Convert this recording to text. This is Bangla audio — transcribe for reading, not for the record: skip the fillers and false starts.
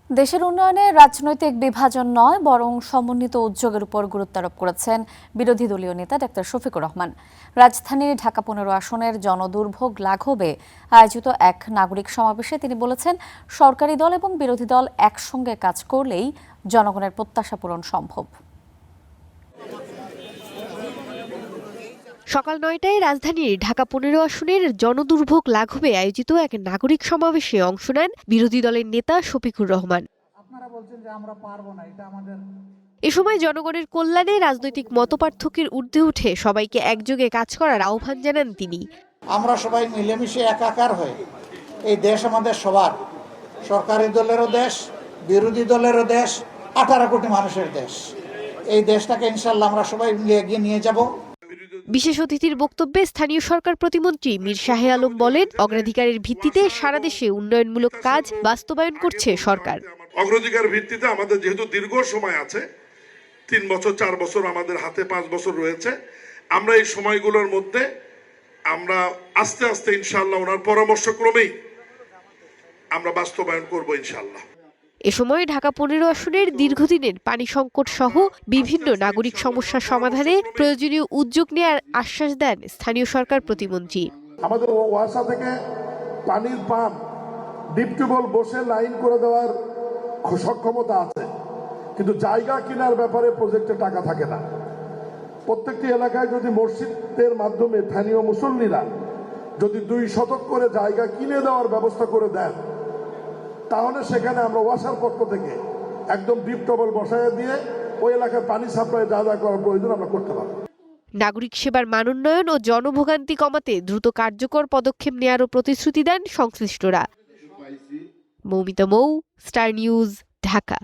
দেশের উন্নয়নে রাজনৈতিক বিভাজন নয় বরং সমন্বিত উদ্যোগের উপর গুরুত্ব আরোপ করেছেন বিরোধী দলীয় নেতা ডাক্তার শফিকুর রহমান। রাজধানীর ঢাকা 15 আসনের জনদুর্ভোগ লাঘবে আয়োজিত এক নাগরিক সমাবেশে তিনি বলেছেন, সরকারি দল এবং বিরোধী দল একসঙ্গে কাজ করলেই জনগণের প্রত্যাশা পূরণ সম্ভব। সকাল ৯টায় রাজধানীর ঢাকা 15 আসনের জনদুর্ভোগ লাঘবে আয়োজিত এক নাগরিক সমাবেশে অংশ নেন বিরোধী দলের নেতা শফিকুর রহমান। এ সময় জনগণের কল্যাণে রাজনৈতিক মতপার্থক্যের ঊর্ধ্বে উঠে সবাইকে একযোগে কাজ করার আহ্বান জানান তিনি। আমরা সবাই মিলেমিশে একাকার হয়ে এই দেশ আমাদের সবার, সরকারি দলেরও দেশ, বিরোধী দলেরও দেশ, 18 কোটি মানুষের দেশ। এই দেশটাকে ইনশাআল্লাহ আমরা সবাই মিলে এগিয়ে নিয়ে যাব। বিশেষ অতিথির বক্তব্যে স্থানীয় সরকার প্রতিমন্ত্রী মীর শাহে আলম বলেন, অগ্রাধিকারের ভিত্তিতে সারা দেশে উন্নয়নমূলক কাজ বাস্তবায়ন করছে সরকার। অগ্রাধিকার ভিত্তিতে আমাদের যেহেতু দীর্ঘ সময় আছে, 3 বছর 4 বছর আমাদের হাতে, 5 বছর রয়েছে, আমরা এই সময়গুলোর মধ্যে আমরা আস্তে আস্তে ইনশাআল্লাহ ওনার পরামর্শক্রমেই আমরা বাস্তবায়ন করব ইনশাআল্লাহ। এ সময় ঢাকা 15 আসনের দীর্ঘদিনের পানি সংকট সহ বিভিন্ন নাগরিক সমস্যার সমাধানে প্রয়োজনীয় উদ্যোগ নেওয়ার আশ্বাস দেন স্থানীয় সরকার প্রতিমন্ত্রী। আমাদের ওয়াসা থেকে পানির পাম্প ডিপ টিউবওয়েল বসে লাইন করে দেওয়ার সক্ষমতা আছে, কিন্তু জায়গা কেনার ব্যাপারে প্রজেক্টে টাকা থাকে না। প্রত্যেকটি এলাকায় যদি মসজিদের মাধ্যমে স্থানীয় মুসল্লিরা যদি 2 শতক করে জায়গা কিনে দেওয়ার ব্যবস্থা করে দেন, তাহলে সেখানে আমরা ওয়াসার পক্ষ থেকে একদম ডিপ টিউবওয়েল বসায় দিয়ে ওই এলাকার পানি সাপ্লাই যা যা করার প্রয়োজন আমরা করতে পারব। নাগরিক সেবার মানোন্নয়ন ও জনভোগান্তি কমাতে দ্রুত কার্যকর পদক্ষেপ নেওয়ারও প্রতিশ্রুতি দেন সংশ্লিষ্টরা। মৌমিতা মৌ, স্টার নিউজ, ঢাকা।